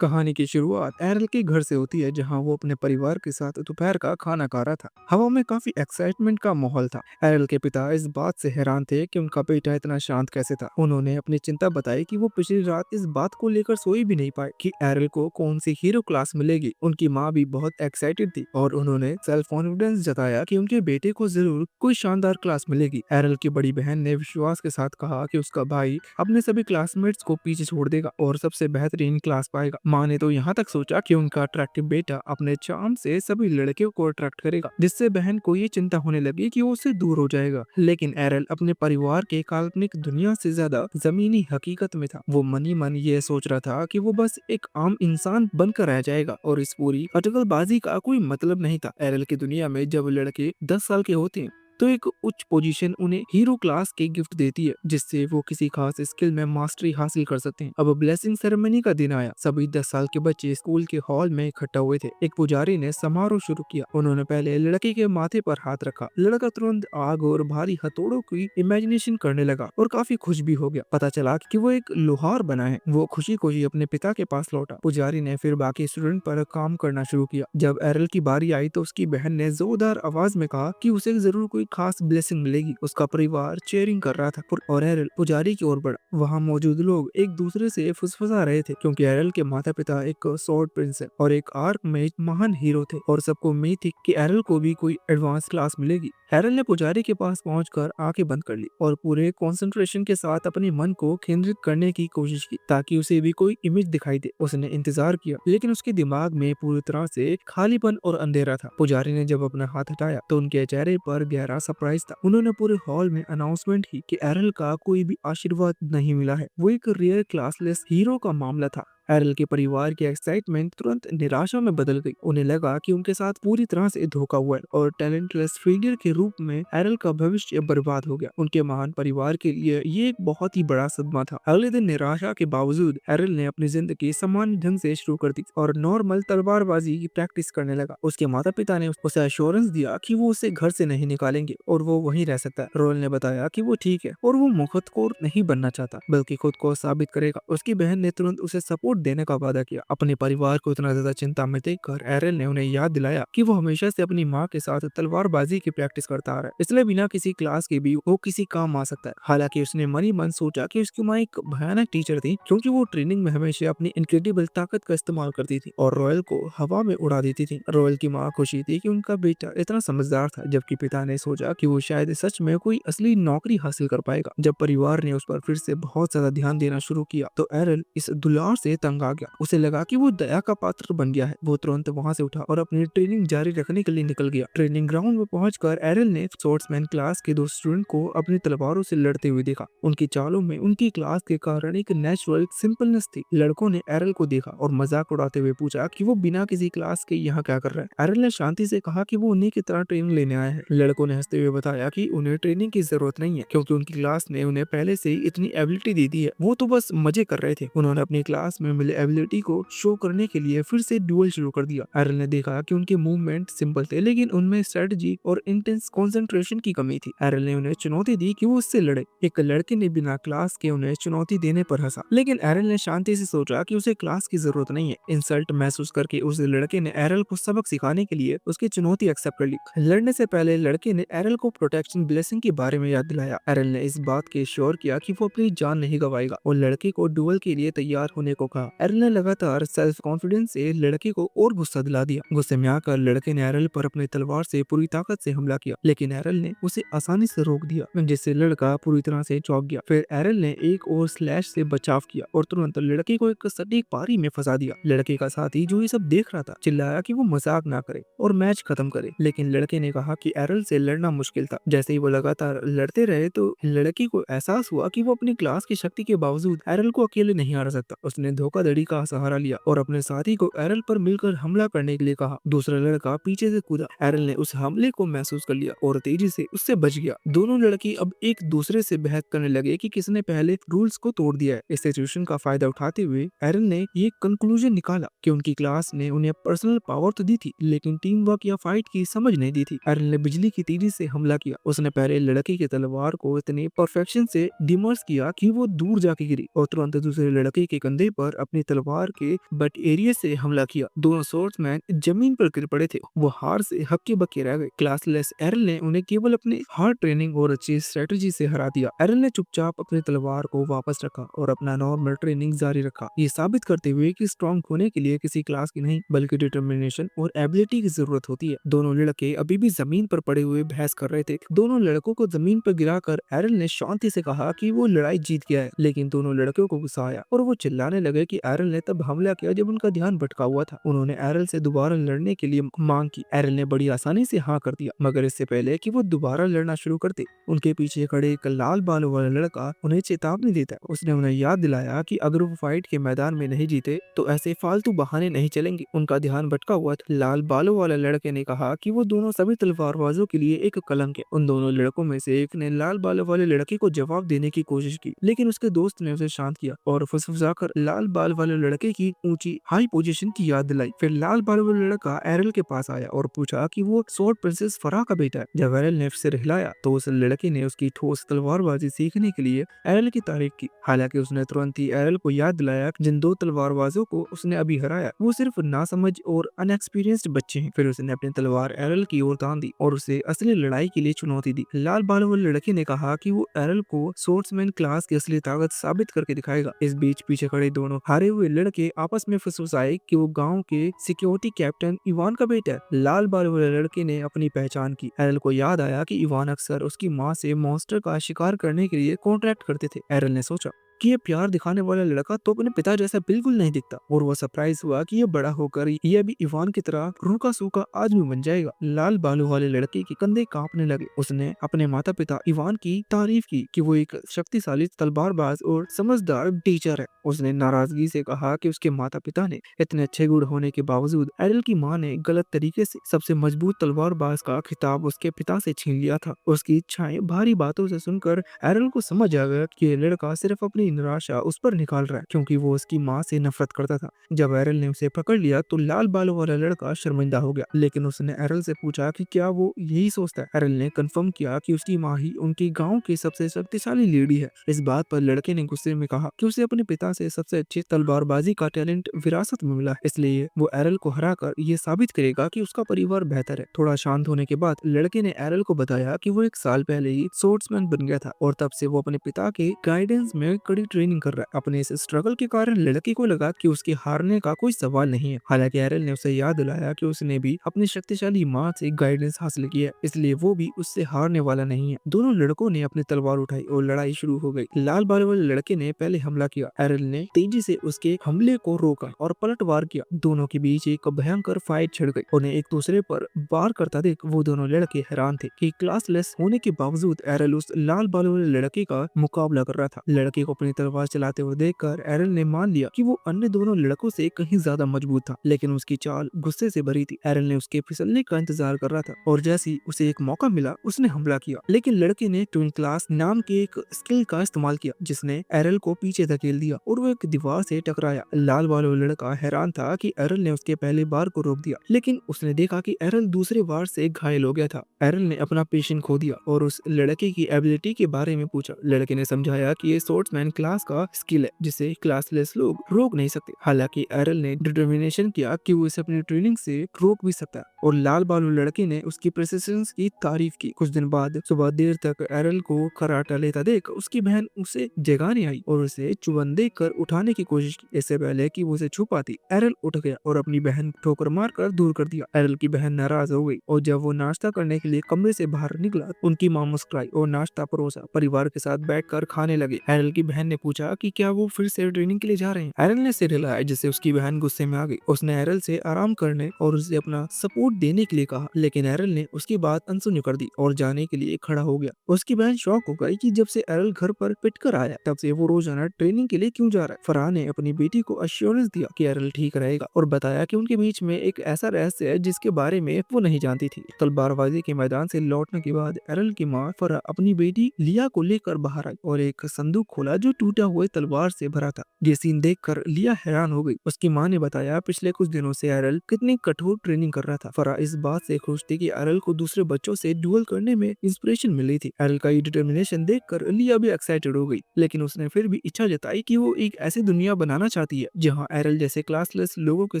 कहानी की शुरुआत एरल के घर से होती है जहां वो अपने परिवार के साथ दोपहर का खाना खा रहा था। हवा में काफी एक्साइटमेंट का माहौल था। एरल के पिता इस बात से हैरान थे कि उनका बेटा इतना शांत कैसे था। उन्होंने अपनी चिंता बताई कि वो पिछली रात इस बात को लेकर सोई भी नहीं पाए कि एरल को कौन सी हीरो क्लास मिलेगी। उनकी माँ भी बहुत एक्साइटेड थी और उन्होंने सेल्फ कॉन्फिडेंस जताया कि उनके बेटे को जरूर कोई शानदार क्लास मिलेगी। एरल की बड़ी बहन ने विश्वास के साथ कहा कि उसका भाई अपने सभी क्लासमेट्स को पीछे छोड़ देगा और सबसे बेहतरीन क्लास पाएगा। माँ ने तो यहाँ तक सोचा कि उनका अट्रैक्टिव बेटा अपने चार्म से सभी लड़कियों को अट्रैक्ट करेगा, जिससे बहन को ये चिंता होने लगी कि वो उससे दूर हो जाएगा। लेकिन एरल अपने परिवार के काल्पनिक दुनिया से ज्यादा जमीनी हकीकत में था। वो मन ही मन ये सोच रहा था कि वो बस एक आम इंसान बनकर रह जाएगा और इस पूरी अटकलबाजी का कोई मतलब नहीं था। एरल की दुनिया में जब लड़के 10 साल के होते हैं तो एक उच्च पोजीशन उन्हें हीरो क्लास के गिफ्ट देती है, जिससे वो किसी खास स्किल में मास्टरी हासिल कर सकते हैं। अब ब्लेसिंग सेरेमनी का दिन आया। सभी 10 साल के बच्चे स्कूल के हॉल में इकट्ठा हुए थे। एक पुजारी ने समारोह शुरू किया। उन्होंने पहले लड़के के माथे पर हाथ रखा। लड़का तुरंत आग और भारी हथौड़ों की इमेजिनेशन करने लगा और काफी खुश भी हो गया। पता चला कि वो एक लोहार बना है। वो खुशी खुशी अपने पिता के पास लौटा। पुजारी ने फिर बाकी स्टूडेंट पर काम करना शुरू किया। जब एरल की बारी आई तो उसकी बहन ने जोरदार आवाज में कहा कि उसे जरूर कोई खास ब्लेसिंग मिलेगी। उसका परिवार चेयरिंग कर रहा था और एरल पुजारी की ओर बढ़ा। वहां मौजूद लोग एक दूसरे से फुसफुसा रहे थे क्योंकि एरल के माता पिता एक स्वॉर्ड प्रिंस है और एक आर्क में महान हीरो थे और सबको उम्मीद थी कि एरल को भी कोई एडवांस क्लास मिलेगी। एरल ने पुजारी के पास पहुंचकर आंखें बंद कर ली और पूरे कंसंट्रेशन के साथ अपने मन को केंद्रित करने की कोशिश की ताकि उसे भी कोई इमेज दिखाई दे। उसने इंतजार किया लेकिन उसके दिमाग में पूरी तरह से खालीपन और अंधेरा था। पुजारी ने जब अपना हाथ हटाया तो उनके चेहरे पर गहरा सरप्राइज था। उन्होंने पूरे हॉल में अनाउंसमेंट की कि एरल का कोई भी आशीर्वाद नहीं मिला है। वो एक रियल क्लासलेस हीरो का मामला था। एरल के परिवार की एक्साइटमेंट तुरंत निराशा में बदल गई। उन्हें लगा कि उनके साथ पूरी तरह से धोखा हुआ है और टैलेंटलेस फिगर के रूप में एरल का भविष्य बर्बाद हो गया। उनके महान परिवार के लिए ये एक बहुत ही बड़ा सदमा था। अगले दिन निराशा के बावजूद एरल ने अपनी जिंदगी सामान्य ढंग से शुरू कर दी और नॉर्मल तलवारबाजी की प्रैक्टिस करने लगा। उसके माता पिता ने उसे एश्योरेंस दिया कि वो उसे घर से नहीं निकालेंगे और वो वहीं रह सकता है। रोयल ने बताया कि वो ठीक है और वो मुखतखोर नहीं बनना चाहता बल्कि खुद को साबित करेगा। उसकी बहन ने तुरंत उसे सपोर्ट देने का वादा किया। अपने परिवार को इतना ज्यादा चिंता में देखकर एरल ने उन्हें याद दिलाया कि वो हमेशा से अपनी माँ के साथ तलवारबाजी की प्रैक्टिस करता आ रहा है, इसलिए बिना किसी क्लास के भी वो किसी काम आ सकता है। हालांकि उसने मन ही मन सोचा कि उसकी माँ एक भयानक टीचर थी क्योंकि वो ट्रेनिंग में हमेशा अपनी इनक्रेडिबल ताकत का इस्तेमाल करती थी और रॉयल को हवा में उड़ा देती थी। रॉयल की माँ खुशी थी कि उनका बेटा इतना समझदार था, जबकि पिता ने सोचा कि वो शायद सच में कोई असली नौकरी हासिल कर पाएगा। जब परिवार ने उस पर फिर से बहुत ज्यादा ध्यान देना शुरू किया तो एरल इस दुलार से तंग आ गया। उसे लगा कि वो दया का पात्र बन गया है। वो तुरंत वहां से उठा और अपनी ट्रेनिंग जारी रखने के लिए निकल गया। ट्रेनिंग ग्राउंड में पहुंचकर एरल ने स्वॉर्ड्समैन क्लास के दो स्टूडेंट को अपनी तलवारों से लड़ते हुए देखा। उनकी चालों में उनकी क्लास के कारण एक नेचुरल सिंपलनेस थी। लड़कों ने एरल को देखा और मजाक उड़ाते हुए पूछा कि वो बिना किसी क्लास के यहाँ क्या कर रहा है। एरल ने शांति से कहा कि वो उन्हीं की तरह ट्रेनिंग लेने आया है। लड़कों ने हंसते हुए बताया कि उन्हें ट्रेनिंग की जरूरत नहीं है क्योंकि उनकी क्लास ने उन्हें पहले से ही इतनी एबिलिटी दे दी है। वो तो बस मजे कर रहे थे। उन्होंने अपनी क्लास में मिले एबिलिटी को शो करने के लिए फिर से ड्यूल शुरू कर दिया। एरल ने देखा कि उनके मूवमेंट सिंपल थे लेकिन उनमें स्ट्रेटजी और इंटेंस कंसंट्रेशन की कमी थी। एरल ने उन्हें चुनौती दी कि वो उससे लड़े। एक लड़के ने बिना क्लास के उन्हें चुनौती देने पर हंसा लेकिन एरल ने शांति से सोचा कि उसे क्लास की जरूरत नहीं है। इंसल्ट महसूस करके उस लड़के ने एरल को सबक सिखाने के लिए उसकी चुनौती एक्सेप्ट कर ली। लड़ने से पहले लड़के ने एरल को प्रोटेक्शन ब्लेसिंग के बारे में याद दिलाया। एरल ने इस बात के श्योर किया कि वो अपनी जान नहीं गवाएगा और लड़के को डुअल के लिए तैयार होने को कहा। एरल ने लगातार सेल्फ कॉन्फिडेंस से लड़के को और गुस्सा दिला दिया। गुस्से में आकर लड़के ने एरल पर अपनी तलवार से पूरी ताकत से हमला किया लेकिन एरल ने उसे आसानी से रोक दिया, जिससे लड़का पूरी तरह से चौंक गया। फिर एरल ने एक और स्लैश से बचाव किया और तुरंत लड़के को एक सटीक पारी में फंसा दिया। लड़के का साथी जो ये सब देख रहा था चिल्लाया कि वो मजाक ना करे और मैच खत्म करे, लेकिन लड़के ने कहा कि एरल से लड़ना मुश्किल था। जैसे ही वो लगातार लड़ते रहे तो लड़के को एहसास हुआ कि वो अपनी क्लास की शक्ति के बावजूद एरल को अकेले नहीं हरा सकता। उसने धोखाधड़ी का सहारा लिया और अपने साथी को एरल पर मिलकर हमला करने के लिए कहा। दूसरा लड़का पीछे से कूदा। एरल ने उस हमले को महसूस कर लिया और तेजी से उससे बच गया। दोनों लड़की अब एक दूसरे से बहस करने लगे कि किसने पहले रूल्स को तोड़ दिया है। इस सिचुएशन का फायदा उठाते हुए एरल ने ये कंक्लूजन निकाला कि उनकी क्लास ने उन्हें पर्सनल पावर तो दी थी लेकिन टीम वर्क या फाइट की समझ नहीं दी थी। एरल ने बिजली की तेजी से हमला किया। उसने पहले लड़के की तलवार को इतने परफेक्शन से डिमर्स किया कि वो दूर जाके गिरी और तुरंत दूसरे लड़के के कंधे पर अपनी तलवार के बट एरिया से हमला किया। दोनों स्वॉर्ड्समैन जमीन पर गिर पड़े थे। वो हार से हक्के बक्के रह गए। क्लासलेस एरल ने उन्हें केवल अपने हार्ड ट्रेनिंग और अच्छी स्ट्रेटजी से हरा दिया। एरल ने चुपचाप अपनी तलवार को वापस रखा और अपना नॉर्मल ट्रेनिंग जारी रखा, ये साबित करते हुए कि स्ट्रॉन्ग होने के लिए किसी क्लास की नहीं बल्कि डिटर्मिनेशन और एबिलिटी की जरूरत होती है। दोनों लड़के अभी भी जमीन पर पड़े हुए बहस कर रहे थे। दोनों लड़कों को जमीन पर गिराकर एरल ने शांति से कहा कि वो लड़ाई जीत गया है, लेकिन दोनों लड़कों को गुस्सा आया और वो चिल्लाने लगे कि एरल ने तब हमला किया जब उनका ध्यान भटका हुआ था। उन्होंने एरल से दोबारा लड़ने के लिए मांग की। एरल ने बड़ी आसानी से हाँ कर दिया, मगर इससे पहले कि वो दोबारा लड़ना शुरू करते, उनके पीछे खड़े एक लाल बालों वाला लड़का उन्हें चेतावनी देता है। उसने उन्हें याद दिलाया कि अगर वो फाइट के मैदान में नहीं जीते तो ऐसे फालतू बहाने नहीं चलेंगे। उनका ध्यान भटका हुआ था। लाल बालों वाले लड़के ने कहा कि वो दोनों सभी तलवारबाजों के लिए एक कलंक है। उन दोनों लड़कों में से एक ने लाल बालों वाले लड़के को जवाब देने की कोशिश की, लेकिन उसके दोस्त ने उसे शांत किया और फुसफुसाकर लाल बाल वाले लड़के की ऊंची हाई पोजीशन की याद दिलाई। फिर लाल बाल वाला लड़का एरल के पास आया और पूछा कि वो स्वॉर्ड प्रिंसेस फराह का बेटा है। जब एरल ने सिर हिलाया तो उस लड़के ने उसकी ठोस तलवारबाजी सीखने के लिए एरल की तारीफ की। हालांकि उसने तुरंत ही एरल को याद दिलाया कि जिन दो तलवारबाजों को उसने अभी हराया वो सिर्फ नासमझ और अनएक्सपीरियंस्ड बच्चे हैं। फिर उसने अपनी तलवार एरल की ओर तान दी और उसे असली लड़ाई के लिए चुनौती दी। लाल बालों वाले लड़के ने कहा कि वो एरल को स्वॉर्ड्समैन क्लास की असली ताकत साबित करके दिखाएगा। इस बीच पीछे खड़े दोनों हारे हुए लड़के आपस में फुसफुसाए कि वो गांव के सिक्योरिटी कैप्टन इवान का बेटा है। लाल बालों वाले लड़के ने अपनी पहचान की। एरल को याद आया कि इवान अक्सर उसकी माँ से मॉन्स्टर का शिकार करने के लिए कॉन्ट्रैक्ट करते थे। एरल ने सोचा कि ये प्यार दिखाने वाला लड़का तो अपने पिता जैसा बिल्कुल नहीं दिखता, और वो सरप्राइज हुआ कि ये बड़ा होकर ये भी इवान की तरह रूखा सूखा आदमी बन जाएगा। लाल बालों वाले लड़के के कंधे कांपने लगे। उसने अपने माता पिता इवान की तारीफ की कि वो एक शक्तिशाली तलवारबाज और समझदार टीचर है। उसने नाराजगी से कहा कि उसके माता पिता ने इतने अच्छे गुण होने के बावजूद एरल की माँ ने गलत तरीके से सबसे मजबूत तलवारबाज का खिताब उसके पिता से छीन लिया था। उसकी इच्छाएं भारी बातों से सुनकर एरल को समझ आ गया कि ये लड़का सिर्फ अपनी निराशा उस पर निकाल रहा है, क्योंकि वो उसकी माँ से नफरत करता था। जब एरल ने उसे पकड़ लिया तो लाल बालों वाला लड़का शर्मिंदा हो गया, लेकिन उसने एरल से पूछा कि क्या वो यही सोचता है। एरल ने कंफर्म किया कि उसकी माँ ही उनके गांव की सबसे शक्तिशाली लेडी है। इस बात पर लड़के ने गुस्से में कहा कि उसे अपने पिता से सबसे अच्छी तलवारबाजी का टैलेंट विरासत में मिला है, इसलिए वो एरल को हराकर ये साबित करेगा कि उसका परिवार बेहतर है। थोड़ा शांत होने के बाद लड़के ने एरल को बताया कि वो 1 साल पहले ही स्वॉर्ड्समैन बन गया था और तब से वो अपने पिता के गाइडेंस में कड़ी ट्रेनिंग कर रहा है। अपने इस स्ट्रगल के कारण लड़के को लगा कि उसके हारने का कोई सवाल नहीं है। हालांकि एरल ने उसे याद दिलाया कि उसने भी अपनी शक्तिशाली माँ से गाइडेंस हासिल किया है, इसलिए वो भी उससे हारने वाला नहीं है। दोनों लड़कों ने अपनी तलवार उठाई और लड़ाई शुरू हो गई। लाल बालों वाले लड़के ने पहले हमला किया। एरल ने तेजी से उसके हमले को रोका और पलटवार किया। दोनों के बीच एक भयंकर फाइट छिड़ गई। उन्हें एक दूसरे पर वार करता देख वो दोनों लड़के हैरान थे कि क्लासलेस होने के बावजूद एरल उस लाल बालों वाले लड़के का मुकाबला कर रहा था। लड़के को अपनी तलवार चलाते हुए देखकर एरल ने मान लिया कि वो अन्य दोनों लड़कों से कहीं ज्यादा मजबूत था, लेकिन उसकी चाल गुस्से से भरी थी। एरल ने उसके फिसलने का इंतजार कर रहा था और जैसे ही उसे एक मौका मिला उसने हमला किया, लेकिन लड़के ने ट्विन क्लास नाम के एक स्किल का इस्तेमाल किया जिसने एरल को पीछे धकेल दिया और वो एक दीवार से टकराया। लाल बालों वाला लड़का हैरान था कि एरल ने उसके पहले बार को रोक दिया, लेकिन उसने देखा कि एरल दूसरे बार से घायल हो गया था। एरल ने अपना पेशेंस खो दिया और उस लड़के की एबिलिटी के बारे में पूछा। लड़के ने समझाया कि ये स्वॉर्ड्समैन क्लास का स्किल है जिसे क्लासलेस लोग रोक नहीं सकते। हालांकि एरल ने डिटर्मिनेशन किया कि वो इसे अपनी ट्रेनिंग से रोक भी सकता है और लाल बालों लड़के ने उसकी प्रेसिशन की तारीफ की। कुछ दिन बाद सुबह देर तक एरल को खर्राटा लेता देख उसकी बहन उसे जगाने आई और उसे चुबन देकर उठाने की कोशिश की। इससे पहले कि वो उसे छू पाती एरल उठ गया और अपनी बहन को ठोकर मारकर दूर कर दिया। एरल की बहन नाराज हो गई और जब वो नाश्ता करने के लिए कमरे से बाहर निकला उनकी मां मुस्कुराई और नाश्ता परोसा। परिवार के साथ बैठकर खाने लगे। एरल की बहन ने पूछा कि क्या वो फिर से ट्रेनिंग के लिए जा रहे हैं। एरल ने सिर हिलाया जिससे उसकी बहन गुस्से में आ गई। उसने एरल से आराम करने और उसे अपना सपोर्ट देने के लिए कहा, लेकिन एरल ने उसकी बात अनसुनी कर दी और जाने के लिए खड़ा हो गया। उसकी बहन शॉक हो गई कि जब से एरल घर पर पिटकर आया तब से वो रोजाना ट्रेनिंग के लिए क्यों जा रहा है। फराह ने अपनी बेटी को अश्योरेंस दिया कि एरल ठीक रहेगा और बताया कि उनके बीच में एक ऐसा रहस्य है जिसके बारे में वो नहीं जानती थी। तलवारबाजी के मैदान से लौटने के बाद एरल की माँ फराह अपनी बेटी लिया को लेकर बाहर आई और एक संदूक खोला जो टूटा हुए तलवार से भरा था। ये सीन देखकर लिया हैरान हो गई। उसकी माँ ने बताया पिछले कुछ दिनों से एरल कितनी कठोर ट्रेनिंग कर रहा था। फरा इस बात से खुश थी कि एरल को दूसरे बच्चों से डुएल करने में इंस्पिरेशन मिली थी। एरल का ये डिटर्मिनेशन देखकर लिया भी एक्साइटेड हो गई, लेकिन उसने फिर भी इच्छा जताई कि वो एक ऐसी दुनिया बनाना चाहती है जहाँ एरल जैसे क्लासलेस लोगों के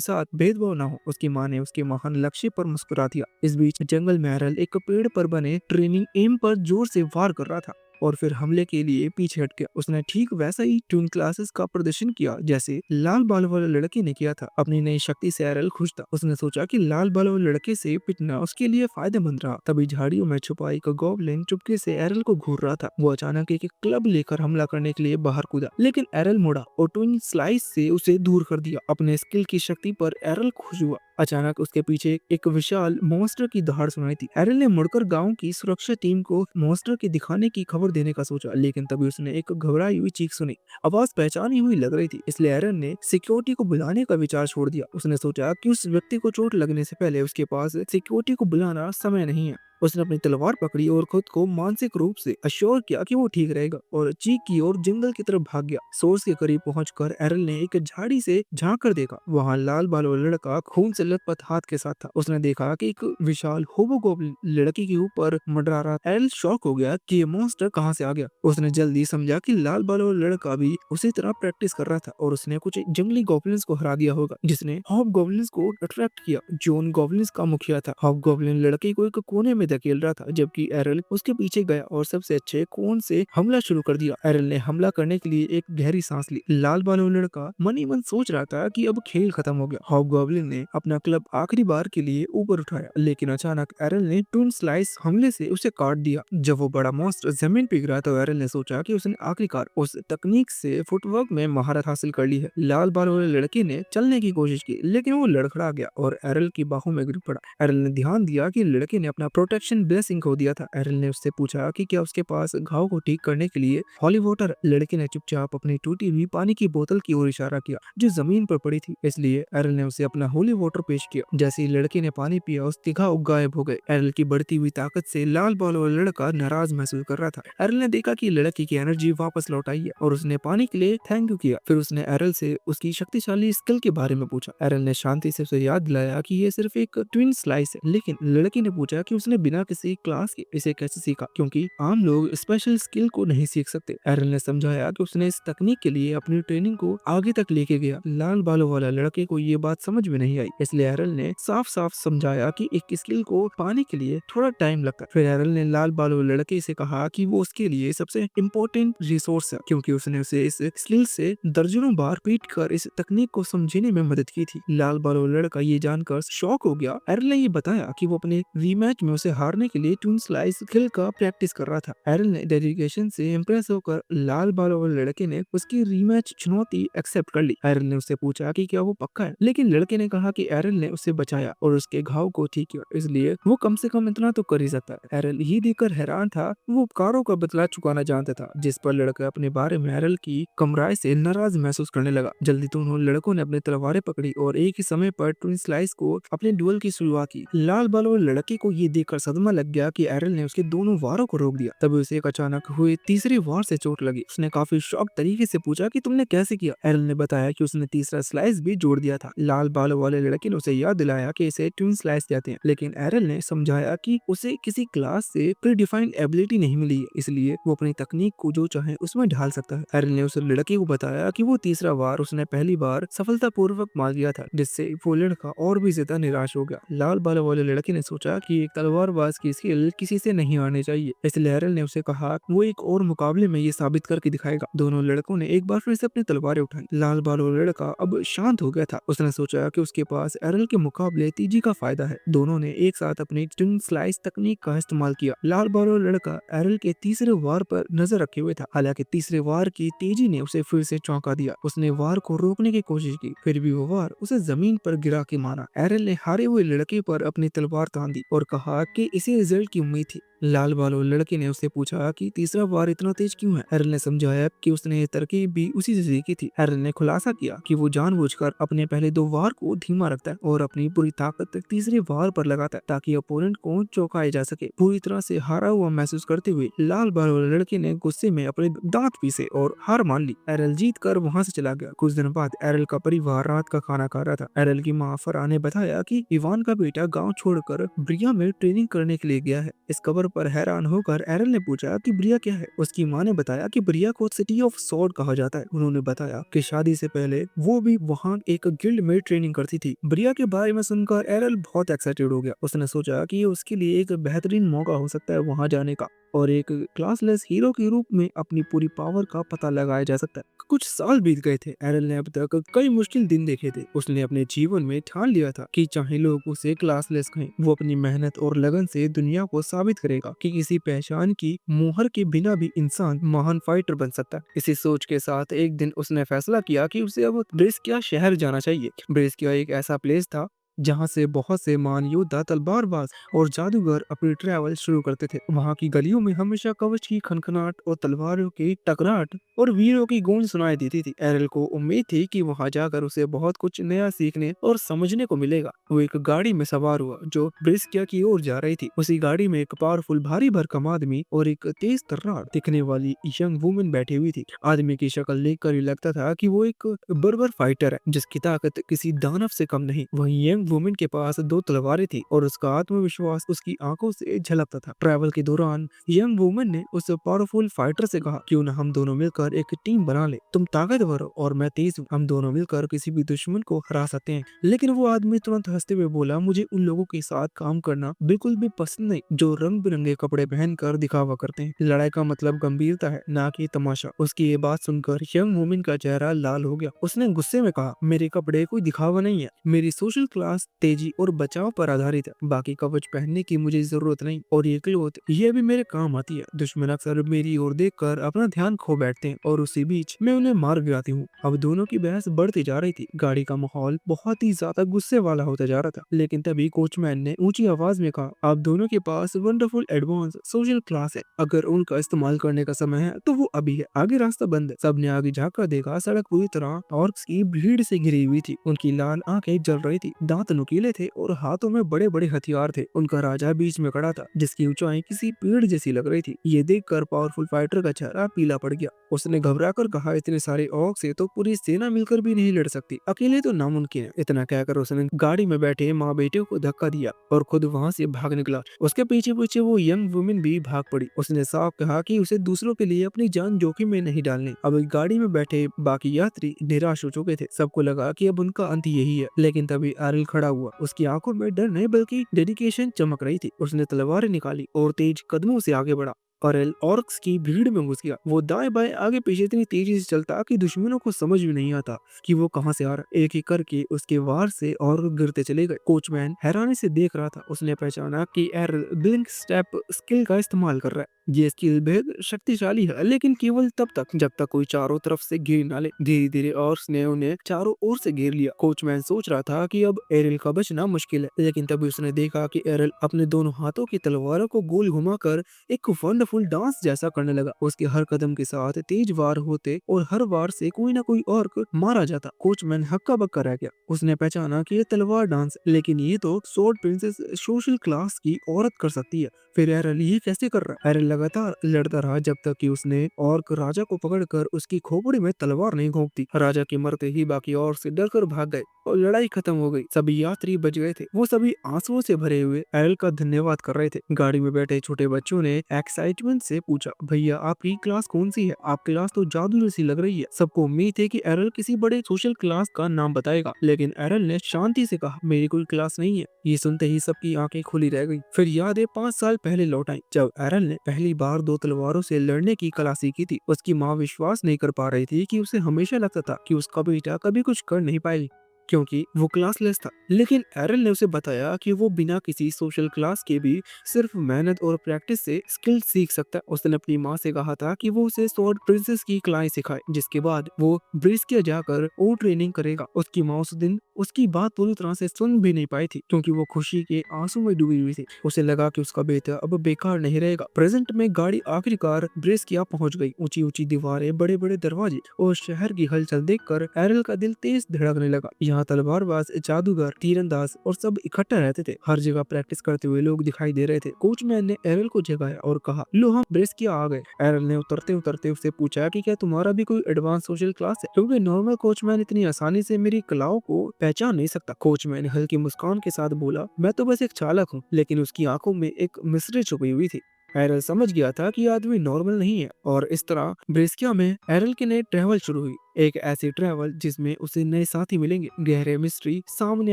साथ भेदभाव ना हो। उसकी माँ ने उसके महान लक्ष्य पर मुस्कुरा दिया। इस बीच जंगल में एरल एक पेड़ पर बने ट्रेनिंग एम पर जोर से वार कर रहा था और फिर हमले के लिए पीछे हट गया। उसने ठीक वैसा ही ट्यून क्लासेस का प्रदर्शन किया जैसे लाल बालों वाले लड़के ने किया था। अपनी नई शक्ति से एरल खुश था। उसने सोचा कि लाल बालों वाले लड़के से पिटना उसके लिए फायदेमंद रहा। तभी झाड़ियों में छुपा एक गॉब्लिन चुपके से एरल को घूर रहा था। वो अचानक एक क्लब लेकर हमला करने के लिए बाहर कूदा, लेकिन एरल मुड़ा और ट्विन स्लाइस से उसे दूर कर दिया। अपने स्किल की शक्ति पर एरल खुश हुआ। अचानक उसके पीछे एक विशाल मॉन्स्टर की दहाड़ सुनाई थी। एरल ने मुड़कर गांव की सुरक्षा टीम को मॉन्स्टर के दिखाने की खबर देने का सोचा, लेकिन तभी उसने एक घबराई हुई चीख सुनी। आवाज पहचानी हुई लग रही थी, इसलिए एरल ने सिक्योरिटी को बुलाने का विचार छोड़ दिया। उसने सोचा कि उस व्यक्ति को चोट लगने से पहले उसके पास सिक्योरिटी को बुलाना समय नहीं है। उसने अपनी तलवार पकड़ी और खुद को मानसिक रूप से अश्योर किया कि वो ठीक रहेगा और चीख की और जंगल की तरफ भाग गया। सोर्स के करीब पहुंचकर एरल ने एक झाड़ी से झांक कर देखा। वहां लाल बालों वाला लड़का खून से लथपथ हाथ के साथ था। उसने देखा कि एक विशाल होबोगोब्लिन लड़की के ऊपर मंडरा रहा। एरल शॉक हो गया कि ये मॉन्स्टर कहां से आ गया। उसने जल्दी समझा कि लाल बालों वाला लड़का भी उसी तरह प्रैक्टिस कर रहा था और उसने कुछ जंगली गॉब्लिन्स को हरा दिया होगा, जिसने हॉब गॉब्लिन्स को अट्रैक्ट किया, जो उन गॉब्लिन्स का मुखिया था। हॉब गॉब्लिन लड़के को एक कोने में धकेल रहा था, जबकि एरल उसके पीछे गया और सबसे अच्छे कोन से हमला शुरू कर दिया। एरल ने हमला करने के लिए एक गहरी सांस ली। लाल बालों लड़का मन ही मन सोच रहा था कि अब खेल खत्म हो गया। हॉबगॉब्लिन ने अपना क्लब आखिरी बार के लिए ऊपर उठाया, लेकिन अचानक एरल ने टून स्लाइस हमले से उसे काट दिया। जब वो बड़ा मॉन्स्टर जमीन पे गिरा तो एरल ने सोचा कि उसने आखिरकार उस तकनीक से फुटवर्क में महारत हासिल कर ली है। लाल बालों वाले लड़के ने चलने की कोशिश की, लेकिन वो लड़खड़ा गया और एरल की बाहों में गिर पड़ा। एरल ने ध्यान दिया कि लड़के ने अपना प्रोटेक्शन ब्लेसिंग खो दिया था। एरल ने उससे पूछा कि क्या उसके पास घाव को ठीक करने के लिए हॉली वाटर। लड़के ने चुपचाप अपनी टूटी हुई पानी की बोतल की ओर इशारा किया जो जमीन पर पड़ी थी, इसलिए एरल ने उसे अपना होली वाटर पेश किया। जैसे ही लड़के ने पानी पिया उसके घाव गायब हो गए। एरल की बढ़ती हुई ताकत से लाल बालों वाला लड़का नाराज महसूस कर रहा था। एरल ने देखा कि लड़के की एनर्जी वापस लौट आई है और उसने पानी के लिए थैंक यू किया। फिर उसने एरल से उसकी शक्तिशाली स्किल के बारे में पूछा। एरल ने शांति से उसे याद दिलाया कि ये सिर्फ एक ट्विन स्लाइस है, लेकिन लड़के ने पूछा कि उसने बिना किसी क्लास के इसे कैसे सीखा, क्योंकि आम लोग स्पेशल स्किल को नहीं सीख सकते। एरल ने समझाया कि उसने इस तकनीक के लिए अपनी ट्रेनिंग को आगे तक लेके गया। लाल बालों वाला लड़के को ये बात समझ में नहीं आई, इसलिए एरल ने साफ साफ समझाया कि एक स्किल को पाने के लिए थोड़ा टाइम लगता है। फिर एरल ने लाल बालों वाले लड़के से कहा कि वो उसके लिए सबसे इम्पोर्टेंट रिसोर्स है, क्योंकि उसने उसे इस स्किल से दर्जनों बार पीट कर इस तकनीक को समझने में मदद की थी। लाल बालों वाला लड़का ये जानकर शॉक हो गया। एरल ने ये बताया कि वो अपने रीमैच में उसे हारने के लिए ट्विन स्लाइस स्किल का प्रैक्टिस कर रहा था। एरल ने डेडिकेशन से इम्प्रेस होकर लाल बालों वाले लड़के ने उसकी रीमैच चुनौती एक्सेप्ट कर ली। एरल ने उससे पूछा कि क्या वो पक्का है, लेकिन लड़के ने कहा कि एरल ने उसे बचाया और उसके घाव को ठीक किया, इसलिए वो कम से कम इतना तो कर ही सकता है। एरल ये देखकर हैरान था। वो उपकारों का बदला चुकाना जानता था, जिस पर लड़का अपने बारे में एरल की कमराई से नाराज महसूस करने लगा। जल्दी दोनों लड़कों ने अपनी तलवारें पकड़ी और एक ही समय पर ट्विन स्लाइस को अपने डुएल की शुरुआत की। लाल बालों वाले लड़के को ये देखकर सदमा लग गया कि एरल ने उसके दोनों वारों को रोक दिया। तभी उसे एक अचानक हुए तीसरे वार से चोट लगी। उसने काफी शॉक तरीके से पूछा कि तुमने कैसे किया। एरल ने बताया कि उसने तीसरा स्लाइस भी जोड़ दिया था। लाल बालों वाले लड़के ने उसे याद दिलाया कि इसे ट्विन स्लाइस कहते हैं, लेकिन एरल ने समझाया कि उसे किसी क्लास से प्रीडिफाइंड एबिलिटी नहीं मिली है, इसलिए वो अपनी तकनीक को जो चाहे उसमें ढाल सकता है। एरल ने उस लड़के को बताया कि वो तीसरा वार उसने पहली बार सफलतापूर्वक मार दिया था, जिससे वो लड़का और भी ज्यादा निराश हो गया। लाल बालों वाले लड़के ने सोचा कि एक तलवारबाज की स्किल किसी से नहीं आनी चाहिए, इसलिए एरल ने उसे कहा वो एक और मुकाबले में ये साबित करके दिखाएगा। दोनों लड़कों ने एक बार फिर से अपनी तलवारें उठाई। लाल बालों वाला लड़का अब शांत हो गया था। उसने सोचा कि उसके पास एरल के मुकाबले तेजी का फायदा है। दोनों ने एक साथ अपनी ट्विन स्लाइस तकनीक का इस्तेमाल किया। लाल बालों वाला लड़का एरल के तीसरे वार पर नजर रखे हुए था, हालांकि तीसरे वार की तेजी ने उसे फिर से चौंका दिया। उसने वार को रोकने की कोशिश की, फिर भी वो वार उसे जमीन पर गिरा के मारा। एरल ने हारे हुए लड़के पर अपनी तलवार तान दी और कहा कि इसी रिजल्ट की उम्मीद थी। लाल बालों लड़के ने उससे पूछा कि तीसरा वार इतना तेज क्यों है। एरल ने समझाया कि उसने ये तरकीब भी उसी से सीखी थी। एरल ने खुलासा किया कि वो जानबूझकर अपने पहले दो वार को धीमा रखता है और अपनी पूरी ताकत तीसरे वार पर लगाता है ताकि अपोनेंट को चौंकाया जा सके। पूरी तरह से हारा हुआ महसूस करते हुए लाल बालों लड़के ने गुस्से में अपने दांत पीसे और हार मान ली। एरल जीत कर वहाँ से चला गया। कुछ दिन बाद एरल का परिवार रात का खाना खा रहा था। एरल की माँ फरहा ने बताया कि इवान का बेटा गांव छोड़कर ब्रिया में ट्रेनिंग करने के लिए गया है। इस खबर पर हैरान होकर एरल ने पूछा कि ब्रिया क्या है। उसकी माँ ने बताया कि ब्रिया को सिटी ऑफ सॉर्ड कहा जाता है। उन्होंने बताया कि शादी से पहले वो भी वहाँ एक गिल्ड में ट्रेनिंग करती थी। ब्रिया के बारे में सुनकर एरल बहुत एक्साइटेड हो गया। उसने सोचा कि ये उसके लिए एक बेहतरीन मौका हो सकता है वहाँ जाने का और एक क्लासलेस हीरो के रूप में अपनी पूरी पावर का पता लगाया जा सकता है। कुछ साल बीत गए थे। एरल ने अब तक कई मुश्किल दिन देखे थे। उसने अपने जीवन में ठान लिया था कि चाहे लोग उसे क्लासलेस कहें, वो अपनी मेहनत और लगन से दुनिया को साबित करेगा कि किसी पहचान की मुहर के बिना भी इंसान महान फाइटर बन सकता है। इसी सोच के साथ एक दिन उसने फैसला किया कि उसे अब ब्रेस्किया शहर जाना चाहिए। ब्रेस्किया एक ऐसा प्लेस था जहाँ से बहुत से महान योद्धा, तलवारबाज और जादूगर अपनी ट्रैवल शुरू करते थे। वहाँ की गलियों में हमेशा कवच की खनखनाहट और तलवारों की टकराहट और वीरों की गूंज सुनाई देती थी। एरल को उम्मीद थी कि वहाँ जाकर उसे बहुत कुछ नया सीखने और समझने को मिलेगा। वो एक गाड़ी में सवार हुआ जो ब्रिस्किया की ओर जा रही थी। उसी गाड़ी में एक पावरफुल भारी भरकम आदमी और एक तेज तर्रार दिखने वाली यंग वुमन बैठी हुई थी। आदमी की शक्ल देखकर ही लगता था कि वो एक बर्बर फाइटर है जिसकी ताकत किसी दानव से कम नहीं। वहीं यंग वुमन के पास दो तलवारें थी और उसका आत्मविश्वास उसकी आंखों से झलकता था। ट्रैवल के दौरान यंग वुमन ने उस पावरफुल फाइटर से कहा, क्यों ना हम दोनों मिलकर एक टीम बना ले। तुम ताकतवर हो और मैं तेज हूँ। हम दोनों मिलकर किसी भी दुश्मन को हरा सकते हैं। लेकिन वो आदमी तुरंत हंसते हुए बोला, मुझे उन लोगों के साथ काम करना बिल्कुल भी पसंद नहीं जो रंग बिरंगे कपड़े पहनकर दिखावा करते हैं। लड़ाई का मतलब गंभीरता है, ना कि तमाशा। उसकी ये बात सुनकर यंग वुमन का चेहरा लाल हो गया। उसने गुस्से में कहा, मेरे कपड़े कोई दिखावा नहीं है। मेरी सोशल क्लास तेजी और बचाव पर आधारित है। बाकी कवच पहनने की मुझे जरूरत नहीं और ये क्लोथ ये भी मेरे काम आती है। दुश्मन अक्सर मेरी ओर देखकर अपना ध्यान खो बैठते हैं और उसी बीच मैं उन्हें मार भी आती हूँ। अब दोनों की बहस बढ़ती जा रही थी। गाड़ी का माहौल बहुत ही ज्यादा गुस्से वाला होता जा रहा था। लेकिन तभी कोचमैन ने ऊंची आवाज में कहा, आप दोनों के पास वंडरफुल एडवांस सोशल क्लास है। अगर उनका इस्तेमाल करने का समय है तो वो अभी है। आगे रास्ता बंद है। सबने आगे झाँक देखा। सड़क पूरी तरह ऑर्क्स की भीड़ से घिरी हुई थी। उनकी लाल आंखें जल रही थी, दांत नुकीले थे और हाथों में बड़े बड़े हथियार थे। उनका राजा बीच में खड़ा था जिसकी ऊंचाई किसी पेड़ जैसी लग रही थी। ये देखकर पावरफुल फाइटर का चेहरा पीला पड़ गया। उसने घबराकर कहा, इतने सारे ऑर्क से तो पूरी सेना मिलकर भी नहीं लड़ सकती, अकेले तो नामुमकिन है। इतना कहकर उसने गाड़ी में बैठे माँ बेटे को धक्का दिया और खुद वहाँ से भाग निकला। उसके पीछे पीछे वो यंग वुमेन भी भाग पड़ी। उसने साफ कहा कि उसे दूसरों के लिए अपनी जान जोखिम में नहीं डालनी। अब गाड़ी में बैठे बाकी यात्री निराश हो चुके थे। सबको लगा कि अब उनका अंत यही है। लेकिन तभी एरल खड़ा हुआ। उसकी आंखों में डर नहीं बल्कि डेडिकेशन चमक रही थी। उसने तलवारें निकाली और तेज कदमों से आगे बढ़ा। एरल ऑर्क्स की भीड़ में घुस गया। वो दाएं बाएं आगे पीछे इतनी तेजी से चलता कि दुश्मनों को समझ भी नहीं आता कि वो कहां से आ रहा। एक एक करके उसके वार से और गिरते चले गए। कोचमैन हैरानी से देख रहा था। उसने पहचाना कि एरल ब्लिंक स्टेप स्किल का इस्तेमाल कर रहा है। ये स्किल बेहद शक्तिशाली है लेकिन केवल तब तक जब तक कोई चारों तरफ से घेर ना ले। धीरे धीरे ऑर्क्स ने उन्हें चारों ओर से घेर लिया। कोचमैन सोच रहा था कि अब एरल का बचना मुश्किल है। लेकिन तभी उसने देखा कि एरल अपने दोनों हाथों की तलवारों को गोल घुमाकर एक वंडरफुल डांस जैसा करने लगा। उसके हर कदम के साथ तेज वार होते और हर वार से कोई ना कोई ऑर्क मारा जाता। कोचमैन हक्का बक्का रह गया। उसने पहचाना कि ये तलवार डांस, लेकिन ये तो स्वॉर्ड प्रिंसेस सोशल क्लास की औरत कर सकती है। फिर एरल ये कैसे कर रहा है? एरल लगातार लड़ता रहा जब तक कि उसने ऑर्क राजा को पकड़कर उसकी खोपड़ी में तलवार नहीं घोंप दी। राजा के मरते ही बाकी ऑर्क से डरकर भाग गए और लड़ाई खत्म हो गई। सभी यात्री बच गए थे। वो सभी आंसुओं से भरे हुए एरल का धन्यवाद कर रहे थे। गाड़ी में बैठे छोटे बच्चों ने एक्साइटमेंट से पूछा, भैया आपकी क्लास कौन सी है? आपकी क्लास तो जादू जैसी लग रही है। सबको उम्मीद थी कि एरल किसी बड़े सोशल क्लास का नाम बताएगा, लेकिन एरल ने शांति से कहा, मेरी कोई क्लास नहीं है। ये सुनते ही सबकी आंखें खुली रह गई। फिर यादें 5 साल पहले लौट आई जब एरल ने पहली बार दो तलवारों से लड़ने की कला सीखी थी। उसकी माँ विश्वास नहीं कर पा रही थी कि उसे हमेशा लगता था कि उसका बेटा कभी कुछ कर नहीं पाएगी। क्योंकि वो क्लासलेस था। लेकिन एरल ने उसे बताया कि वो बिना किसी सोशल क्लास के भी सिर्फ मेहनत और प्रैक्टिस से स्किल सीख सकता है। उसने अपनी माँ से कहा था कि वो उसे स्वॉर्ड प्रिंसेस की कलाएं सिखाए, जिसके बाद वो ब्रिस्किया जाकर और ट्रेनिंग करेगा। उसकी माँ उस दिन उसकी बात पूरी तरह से सुन भी नहीं पाई थी, क्योंकि वो खुशी के आंसू में डूबी हुई थी। उसे लगा कि उसका बेटा अब बेकार नहीं रहेगा। प्रेजेंट में गाड़ी आखिरकार ब्रिस्किया पहुंच गई। ऊंची ऊंची दीवारें, बड़े बड़े दरवाजे और शहर की हलचल देखकर एरल का दिल तेज धड़कने लगा। यहाँ तलवारबाज, जादूगर, तीरंदाज और सब इकट्ठा रहते थे। हर जगह प्रैक्टिस करते हुए लोग दिखाई दे रहे थे। कोचमैन ने एरल को जगाया और कहा, लो हम ब्रिस्किया आ गए। एरल ने उतरते उतरते उससे पूछा कि क्या तुम्हारा भी कोई एडवांस सोशल क्लास है, क्योंकि नॉर्मल कोचमैन इतनी आसानी से मेरी कलाओं को पहचान नहीं सकता। कोचमैन हल्की मुस्कान के साथ बोला, मैं तो बस एक चालक हूँ। लेकिन उसकी आंखों में एक मिस्ट्री छुपी हुई थी। एरल समझ गया था कि आदमी नॉर्मल नहीं है, और इस तरह ब्रिस्किया में एरल की नई ट्रैवल शुरू हुई। एक ऐसी ट्रैवल जिसमें उसे नए साथी मिलेंगे, गहरे मिस्ट्री सामने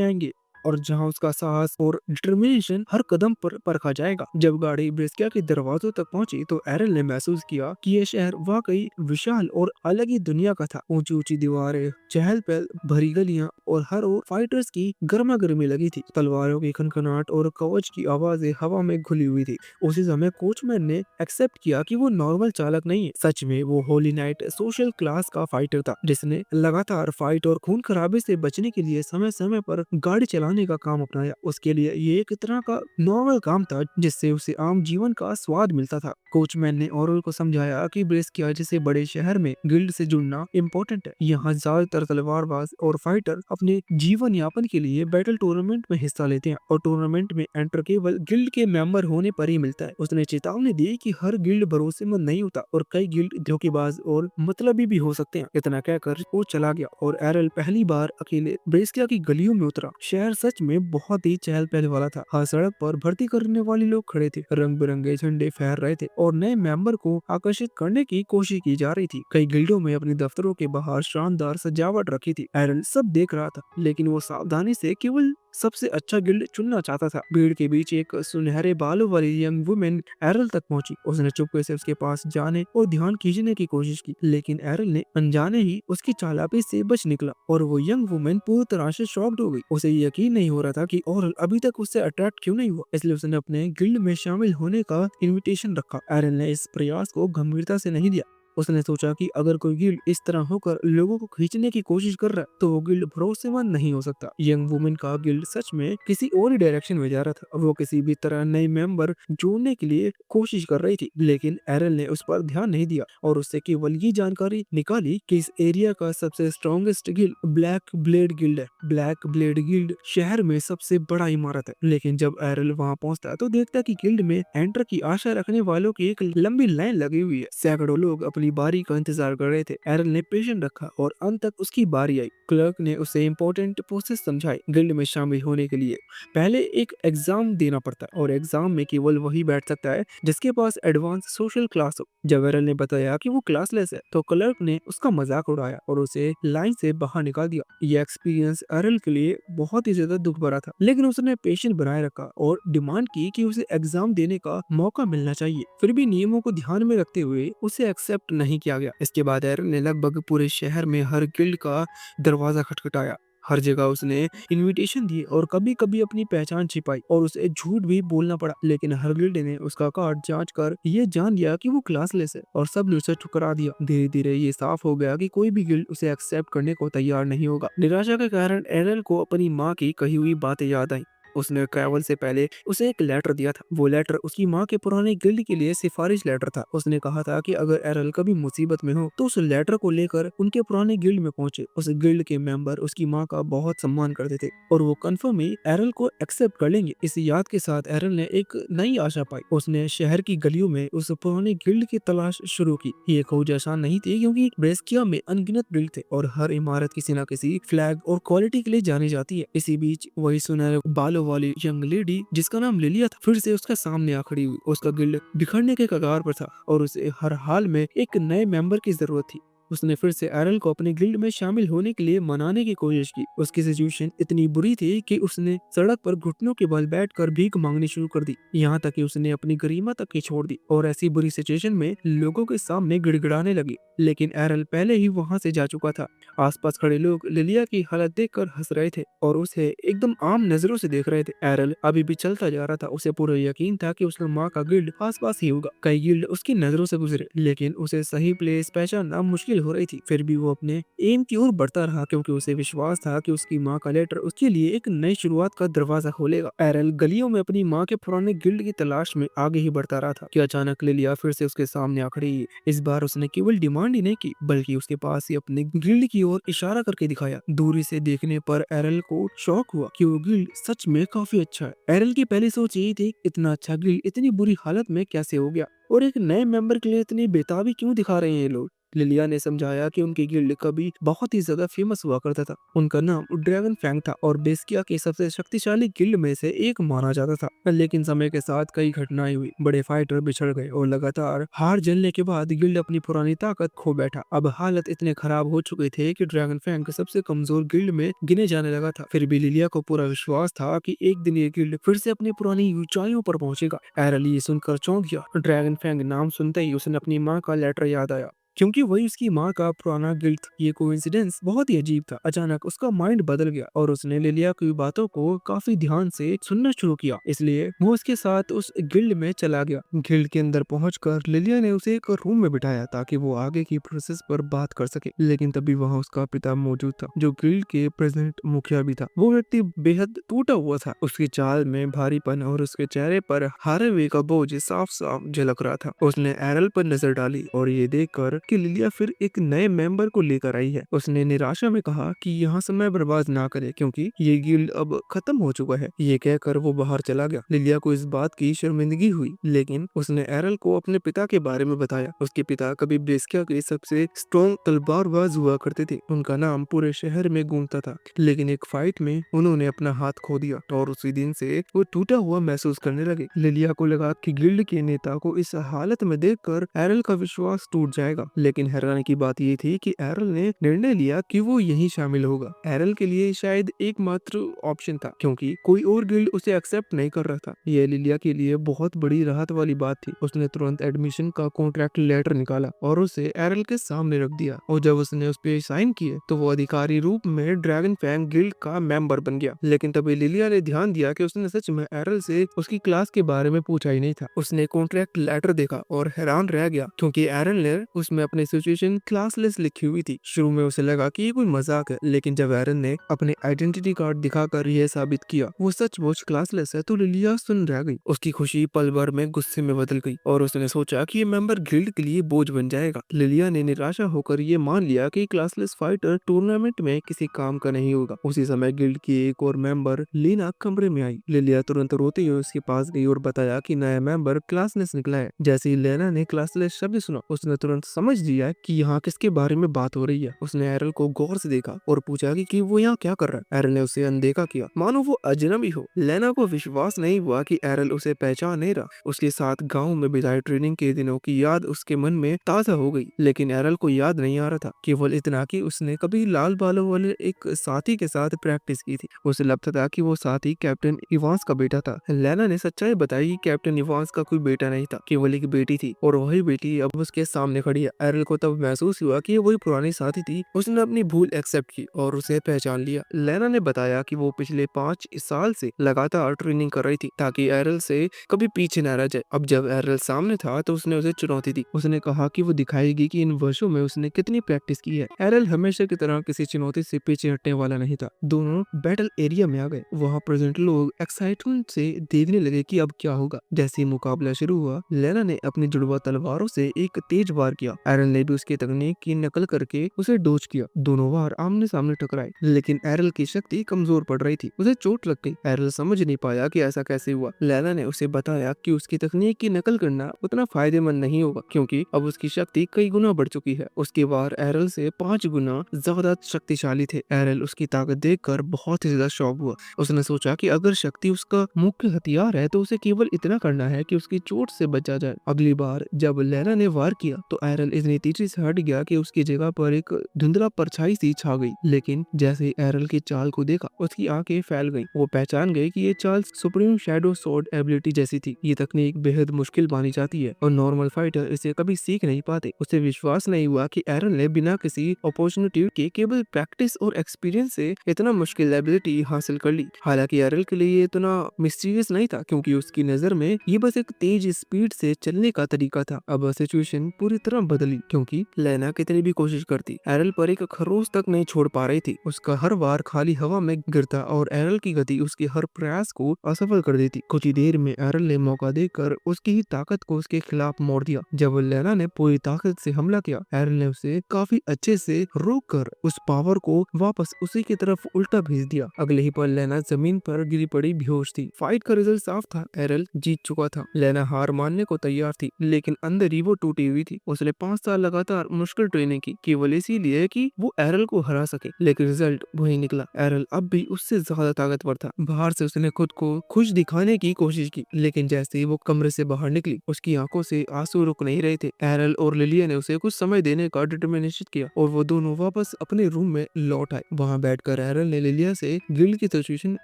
आएंगे, और जहां उसका साहस और डिटर्मिनेशन हर कदम पर परखा जाएगा। जब गाड़ी ब्रिस्किया के दरवाजों तक पहुंची तो एरल ने महसूस किया कि यह शहर वाकई विशाल और अलग ही दुनिया का था। ऊंची ऊंची दीवारें, चहल पहल भरी गलियां और हर ओर फाइटर्स की गर्मा गर्मी लगी थी। तलवारों की खनखनाहट और कवच की आवाजें हवा में घुली हुई थी। उसी समय कोचमैन ने एक्सेप्ट किया कि वो नॉर्मल चालक नहीं है, सच में वो होली नाइट सोशल क्लास का फाइटर था, जिसने लगातार फाइट और खून खराबे से बचने के लिए समय समय पर गाड़ी चलाने का काम अपनाया। उसके लिए ये एक तरह का नॉर्मल काम था, जिससे उसे आम जीवन का स्वाद मिलता था। कोचमैन ने ओरल को समझाया कि ब्रिस्किया जैसे बड़े शहर में गिल्ड से जुड़ना इम्पोर्टेंट है। यहाँ ज्यादातर तलवारबाज और फाइटर अपने जीवन यापन के लिए बैटल टूर्नामेंट में हिस्सा लेते हैं, और टूर्नामेंट में एंटर केवल गिल्ड के मेंबर होने पर ही मिलता है। उसने चेतावनी दी कि हर गिल्ड भरोसेमंद नहीं होता, और कई गिल्ड धोखेबाज और मतलबी भी हो सकते हैं। इतना कहकर वो चला गया, और एरल पहली बार अकेले ब्रेस्किया की गलियों में उतरा। शहर सच में बहुत ही चहल पहल वाला था। हर सड़क पर भर्ती करने वाले लोग खड़े थे, रंग बिरंगे झंडे फहर रहे थे, और नए मेंबर को आकर्षित करने की कोशिश की जा रही थी। कई गिल्डों में अपने दफ्तरों के बाहर शानदार सजावट रखी थी। एरल सब देख रहा था, लेकिन वो सावधानी से केवल सबसे अच्छा गिल्ड चुनना चाहता था। भीड़ के बीच एक सुनहरे बालों वाली यंग वुमेन एरल तक पहुंची। उसने चुपके से उसके पास जाने और ध्यान खींचने की कोशिश की, लेकिन एरल ने अनजाने ही उसकी चालाकी से बच निकला, और वो यंग वुमेन पूरी तरह से शॉक्ड हो गई। उसे यकीन नहीं हो रहा था कि ओरल अभी तक उससे अट्रैक्ट क्यों नहीं हुआ, इसलिए उसने अपने गिल्ड में शामिल होने का इनविटेशन रखा। एरल ने इस प्रयास को गंभीरता से नहीं लिया। उसने सोचा कि अगर कोई गिल्ड इस तरह होकर लोगों को खींचने की कोशिश कर रहा है तो वो गिल्ड भरोसेमंद नहीं हो सकता। यंग वुमेन का गिल्ड सच में किसी और ही डायरेक्शन में जा रहा था। वो किसी भी तरह नए मेंबर जोड़ने के लिए कोशिश कर रही थी, लेकिन एरल ने उस पर ध्यान नहीं दिया, और उससे केवल ये जानकारी निकाली कि इस एरिया का सबसे strongest guild black blade guild है। ब्लैक ब्लेड गिल्ड शहर में सबसे बड़ा इमारत है। लेकिन जब एरल वहां पहुंचता तो देखता कि गिल्ड में एंटर की आशा रखने वालों की एक लंबी लाइन लगी हुई है। सैकड़ों लोग अपनी बारी का इंतजार कर रहे थे। एरल ने पेशेंस रखा, और अंत तक उसकी बारी आई। क्लर्क ने उसे इम्पोर्टेंट प्रोसेस समझाई। गिल्ड में शामिल होने के लिए पहले एक एग्जाम देना पड़ता है, और एग्जाम में केवल वही बैठ सकता है जिसके पास एडवांस सोशल क्लास हो। जब एरल ने बताया कि वो क्लासलेस है तो क्लर्क ने उसका मजाक उड़ाया और उसे लाइन से बाहर निकाल दिया। यह एक्सपीरियंस एरल के लिए बहुत ही ज्यादा दुख भरा था, लेकिन उसने पेशेंस बनाए रखा और डिमांड की कि उसे एग्जाम देने का मौका मिलना चाहिए। फिर भी नियमों को ध्यान में रखते हुए उसे एक्सेप्ट नहीं किया गया। इसके बाद एरन ने लगभग पूरे शहर में हर गिल्ड का दरवाजा खटखटाया। हर जगह उसने इनविटेशन दिए और कभी कभी अपनी पहचान छिपाई, और उसे झूठ भी बोलना पड़ा। लेकिन हर गिल्ड ने उसका कार्ड जांच कर ये जान लिया कि वो क्लासलेस है, और सब ने उसे ठुकरा दिया। धीरे धीरे ये साफ हो गया कि कोई भी गिल्ड उसे एक्सेप्ट करने को तैयार नहीं होगा। निराशा के कारण एरन को अपनी माँ की कही हुई बातें याद आई। उसने ट्रैवल से पहले उसे एक लेटर दिया था। वो लेटर उसकी माँ के पुराने गिल्ड के लिए सिफारिश लेटर था। उसने कहा था कि अगर एरल कभी मुसीबत में हो तो उस लेटर को लेकर उनके पुराने गिल्ड में पहुंचे। उस गिल्ड के मेंबर उसकी माँ का बहुत सम्मान करते थे, और वो कंफर्म ही एरल को एक्सेप्ट कर लेंगे। इस याद के साथ एरल ने एक नई आशा पाई। उसने शहर की गलियों में उस पुराने गिल्ड की तलाश शुरू की। ये खोज आसान नहीं थी, क्योंकि ब्रेस्किया में अनगिनत गिल्ड थे, और हर इमारत किसी न किसी फ्लैग और क्वालिटी के लिए जानी जाती है। इसी बीच वही सुनहरे बालों वाली यंग लेडी जिसका नाम लिलिया था, फिर से उसका सामने आ खड़ी हुई। उसका गिल्ड बिखरने के कगार पर था, और उसे हर हाल में एक नए मेंबर की जरूरत थी। उसने फिर से एरल को अपने गिल्ड में शामिल होने के लिए मनाने की कोशिश की। उसकी सिचुएशन इतनी बुरी थी कि उसने सड़क पर घुटनों के बल बैठकर भीख मांगनी शुरू कर दी, यहाँ तक कि उसने अपनी गरिमा तक ही छोड़ दी और ऐसी बुरी सिचुएशन में लोगों के सामने गिड़गिड़ाने लगी। लेकिन एरल पहले ही वहां से जा चुका था। आसपास खड़े लोग लिलिया की हालत देखकर हंस रहे थे और उसे एकदम आम नजरों से देख रहे थे। एरल अभी भी चलता जा रहा था। उसे पूरा यकीन था कि उसने माँ का गिल्ड आसपास ही होगा। कई गिल्ड उसकी नजरों से गुजरे, लेकिन उसे सही प्लेस पहचानना मुश्किल हो रही थी। फिर भी वो अपने एम की ओर बढ़ता रहा, क्योंकि उसे विश्वास था कि उसकी माँ का लेटर उसके लिए एक नई शुरुआत का दरवाजा खोलेगा। एरल गलियों में अपनी माँ के पुराने गिल्ड की तलाश में आगे ही बढ़ता रहा था कि अचानक लिलिया फिर से उसके सामने आ खड़ी। इस बार उसने केवल डिमांड ही नहीं की, बल्कि उसके पास ही अपने गिल्ड की ओर इशारा करके दिखाया। दूरी से देखने पर एरल को शौक हुआ कि वो गिल्ड सच में काफी अच्छा है। एरल की पहली सोच यही थी, इतना अच्छा गिल्ड इतनी बुरी हालत में कैसे हो गया और एक नए मेंबर के लिए इतनी बेताबी क्यों दिखा रहे हैं ये लोग। लिलिया ने समझाया कि उनकी गिल्ड कभी बहुत ही ज्यादा फेमस हुआ करता था। उनका नाम ड्रैगन फैंग था और बेस्किया के सबसे शक्तिशाली गिल्ड में से एक माना जाता था। लेकिन समय के साथ कई घटनाएं हुई, बड़े फाइटर बिछड़ गए और लगातार हार झेलने के बाद गिल्ड अपनी पुरानी ताकत खो बैठा। अब हालत इतने खराब हो चुके थे कि ड्रैगन फैंग सबसे कमजोर गिल्ड में गिने जाने लगा था। फिर भी लिलिया को पूरा विश्वास था कि एक दिन ये गिल्ड फिर से अपनी पुरानी ऊंचाइयों पर पहुंचेगा। एरल ये सुनकर चौंक गया। ड्रैगन फैंग नाम सुनते ही उसे अपनी माँ का लेटर याद आया, क्योंकि वही उसकी माँ का पुराना गिल्ड था। ये कोइंसिडेंस बहुत ही अजीब था। अचानक उसका माइंड बदल गया और उसने लिलिया की बातों को काफी ध्यान से सुनना शुरू किया। इसलिए वो उसके साथ उस गिल्ड में चला गया। गिल्ड के अंदर पहुंचकर लिलिया ने उसे एक रूम में बिठाया ताकि वो आगे की प्रोसेस पर बात कर सके। लेकिन तभी वहाँ उसका पिता मौजूद था, जो गिल्ड के प्रेसिडेंट मुखिया भी था। वो व्यक्ति बेहद टूटा हुआ था। उसकी चाल में भारीपन और उसके चेहरे पर हारे हुए का बोझ साफ साफ झलक रहा था। उसने एरल पर नजर डाली और ये देखकर कि लिलिया फिर एक नए मेंबर को लेकर आई है, उसने निराशा में कहा कि यहाँ समय बर्बाद ना करे, क्योंकि ये गिल्ड अब खत्म हो चुका है। ये कहकर वो बाहर चला गया। लिलिया को इस बात की शर्मिंदगी हुई, लेकिन उसने एरल को अपने पिता के बारे में बताया। उसके पिता कभी बेस्किया के सबसे स्ट्रॉन्ग तलवारबाज हुआ करते थे। उनका नाम पूरे शहर में गूंजता था, लेकिन एक फाइट में उन्होंने अपना हाथ खो दिया और उसी दिन से वो टूटा हुआ महसूस करने लगे। लिलिया को लगा कि गिल्ड के नेता को इस हालत में देखकर एरल का विश्वास टूट जाएगा। लेकिन हैरानी की बात ये थी कि एरल ने निर्णय लिया कि वो यहीं शामिल होगा। एरल के लिए शायद एकमात्र ऑप्शन था, क्योंकि कोई और गिल्ड उसे एक्सेप्ट नहीं कर रहा था। यह लिलिया के लिए बहुत बड़ी राहत वाली बात थी। उसने तुरंत एडमिशन का कॉन्ट्रैक्ट लेटर निकाला और उसे एरल के सामने रख दिया, और जब उसने उस पे साइन किए तो वो अधिकारी रूप में ड्रैगन फैंग गिल्ड का मेंबर बन गया। लेकिन तभी लिलिया ने ध्यान दिया कि उसने सच में एरल से उसकी क्लास के बारे में पूछा ही नहीं था। उसने कॉन्ट्रैक्ट लेटर देखा और हैरान रह गया, क्योंकि एरल ने उसमें अपनी सिचुएशन क्लासलेस लिखी हुई थी। शुरू में उसे लगा कि ये कोई मजाक है, लेकिन जब एरन ने अपने आइडेंटिटी कार्ड दिखाकर यह साबित किया वो सचमुच क्लासलेस है, तो लिलिया सुन रह गई। उसकी खुशी पल भर में गुस्से में बदल गई और उसने सोचा कि ये मेंबर गिल्ड के लिए बोझ बन जाएगा। लिलिया ने निराशा होकर ये मान लिया कि क्लासलेस फाइटर टूर्नामेंट में किसी काम का नहीं होगा। उसी समय गिल्ड की एक और मेंबर लीना कमरे में आई। लिलिया तुरंत रोते हुए उसके पास गई और बताया कि नया मेंबर क्लासलेस निकला है। जैसे ही लेना ने क्लासलेस शब्द सुना, उसने तुरंत समझ लिया कि यहाँ किसके बारे में बात हो रही है। उसने एरल को गौर से देखा और पूछा कि वो यहाँ क्या कर रहा है। एरल ने उसे अनदेखा किया, मानो वो अजनबी हो। लेना को विश्वास नहीं हुआ कि एरल उसे पहचान नहीं रहा। उसके साथ गांव में बिताए ट्रेनिंग के दिनों की याद उसके मन में ताजा हो गई, लेकिन एरल को याद नहीं आ रहा था, केवल इतना कि उसने कभी लाल बालों वाले एक साथी के साथ प्रैक्टिस की थी। उसे लगता था कि वो साथी कैप्टन इवांस का बेटा था। लेना ने सच्चाई बताई कि कैप्टन इवांस का कोई बेटा नहीं था, केवल एक बेटी थी, और वही बेटी अब उसके सामने खड़ी है। एरल को तब महसूस हुआ कि वही पुरानी साथी थी। उसने अपनी भूल एक्सेप्ट की और उसे पहचान लिया। लेना ने बताया कि वो पिछले 5 साल से लगातार ट्रेनिंग कर रही थी ताकि एरल से कभी पीछे न रह जाए। अब जब एरल सामने था तो उसने उसे चुनौती दी। उसने कहा कि वो दिखाएगी कि इन वर्षों में उसने कितनी प्रैक्टिस की है। एरल हमेशा की तरह किसी चुनौती से पीछे हटने वाला नहीं था। दोनों बैटल एरिया में आ गए। वहाँ प्रेजेंट लोग एक्साइटमेंट से देखने लगे कि अब क्या होगा। जैसे ही मुकाबला शुरू हुआ, लेना ने अपनी जुड़वा तलवारों से एक तेज वार किया। एरल ने भी उसकी तकनीक की नकल करके उसे डोज किया। दोनों वार आमने सामने टकराए, लेकिन एरल की शक्ति कमजोर पड़ रही थी। उसे चोट लग गई। एरल समझ नहीं पाया कि ऐसा कैसे हुआ। लेना ने उसे बताया कि उसकी तकनीक की नकल करना उतना फायदेमंद नहीं होगा, क्योंकि अब उसकी शक्ति कई गुना बढ़ चुकी है। उसके वार एरल से 5 गुना ज्यादा शक्तिशाली थे। एरल उसकी ताकत देखकर बहुत ही ज्यादा शॉक हुआ। उसने सोचा कि अगर शक्ति उसका मुख्य हथियार है तो उसे केवल इतना करना है कि उसकी चोट से बचा जाए। अगली बार जब लेना ने वार किया तो एरल इतनी तेजी से हट गया कि उसकी जगह पर एक धुंधला परछाई सी छा गई। लेकिन जैसे ही एरल की चाल को देखा, उसकी आंखें फैल गईं। वो पहचान गए कि ये चाल सुप्रीम शैडो स्वॉर्ड एबिलिटी जैसी थी। ये तकनीक बेहद मुश्किल मानी जाती है और नॉर्मल फाइटर इसे कभी सीख नहीं पाते। उसे विश्वास नहीं हुआ कि एरल ने बिना किसी अपॉर्चुनिटी के केवल प्रैक्टिस और एक्सपीरियंस से इतना मुश्किल एबिलिटी हासिल कर ली। हालांकि एरल के लिए ये इतना मिस्टीरियस नहीं था, क्योंकि उसकी नजर में ये बस एक तेज स्पीड से चलने का तरीका था। अब सिचुएशन पूरी तरह बदली, क्योंकि लेना कितनी भी कोशिश करती, एरल पर एक खरोच तक नहीं छोड़ पा रही थी। उसका हर वार खाली हवा में गिरता और एरल की गति उसके हर प्रयास को असफल कर देती। कुछ ही देर में एरल ने मौका देकर उसकी ही ताकत को उसके खिलाफ मोड़ दिया। जब लेना ने पूरी ताकत से हमला किया, एरल ने उसे काफी अच्छे से रोक कर उस पावर को वापस उसी की तरफ उल्टा भेज दिया। अगले ही पल लेना जमीन पर गिरी पड़ी बेहोश थी। फाइट का रिजल्ट साफ था, एरल जीत चुका था। लेना हार मानने को तैयार थी, लेकिन अंदर ही वो टूटी हुई थी। उसने 5 साल लगातार मुश्किल ट्रेनिंग की, केवल इसीलिए कि वो एरल को हरा सके, लेकिन रिजल्ट वही निकला। एरल अब भी उससे ज्यादा ताकतवर था। बाहर से उसने खुद को खुश दिखाने की कोशिश की, लेकिन जैसे ही वो कमरे से बाहर निकली, उसकी आंखों से आंसू रुक नहीं रहे थे। एरल और लिलिया ने उसे कुछ समय देने का डिटर्मिनेशन किया और वो दोनों वापस अपने रूम में लौट आए। वहां बैठकर एरल ने लिलिया से गिल्ड की सिचुएशन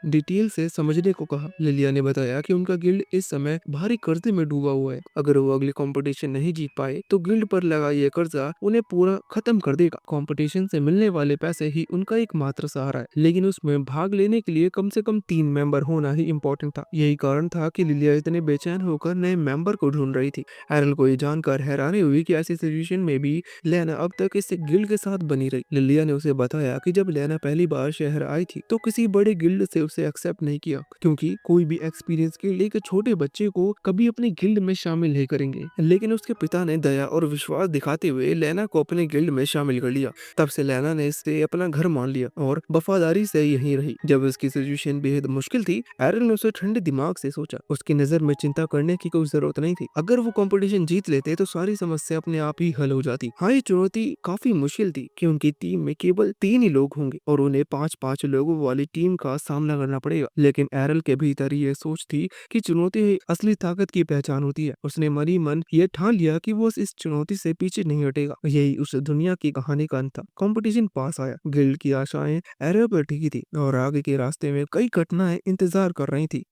डिटेल से समझने को कहा। लिलिया ने बताया कि उनका गिल्ड इस समय भारी कर्जे में डूबा हुआ है। अगर वो अगली कंपटीशन नहीं जीत पाए तो गिल्ड पर लगा ये कर्जा उन्हें पूरा खत्म कर देगा। कंपटीशन से मिलने वाले पैसे ही उनका एकमात्र सहारा है, लेकिन उसमें भाग लेने के लिए कम से कम 3 मेंबर होना ही इम्पोर्टेंट था। यही कारण था कि लिलिया इतने बेचैन होकर नए मेंबर को ढूंढ रही थी। एरल को ये जानकर हैरानी हुई कि ऐसी सिचुएशन में भी लेना अब तक इस गिल्ड के साथ बनी रही। लिलिया ने उसे बताया कि जब लेना पहली बार शहर आई थी तो किसी बड़े गिल्ड से उसे एक्सेप्ट नहीं किया, क्योंकि कोई भी एक्सपीरियंस के लिए एक छोटे बच्चे को कभी अपने गिल्ड में शामिल नहीं करेंगे। लेकिन उसके पिता ने दया और विश्वास दिखाते हुए लेना को अपने गिल्ड में शामिल कर लिया। तब से लेना ने इसे अपना घर मान लिया और वफादारी से यहीं रही। जब उसकी सिचुएशन बेहद मुश्किल थी, एरल ने उसे ठंडे दिमाग से सोचा। उसकी नजर में चिंता करने की कोई जरूरत नहीं थी। अगर वो कंपटीशन जीत लेते तो सारी समस्या अपने आप ही हल हो जाती। हाँ, ये चुनौती काफी मुश्किल थी, कि उनकी टीम में केवल 3 ही लोग होंगे और उन्हें 5-5 लोगों वाली टीम का सामना करना पड़ेगा। लेकिन एरल के भीतर ये सोच थी कि चुनौती ही असली ताकत की पहचान होती है। उसने मन ही मन ये ठान लिया कि वो इस चुनौती से पीछे नहीं हटेगा। यही उस दुनिया की कहानी का अंत था। कंपटीशन पास आया, गिल्ड की आशाएं एरल पर टिकी थी और आगे के रास्ते में कई घटनाएं इंतजार कर रही थी।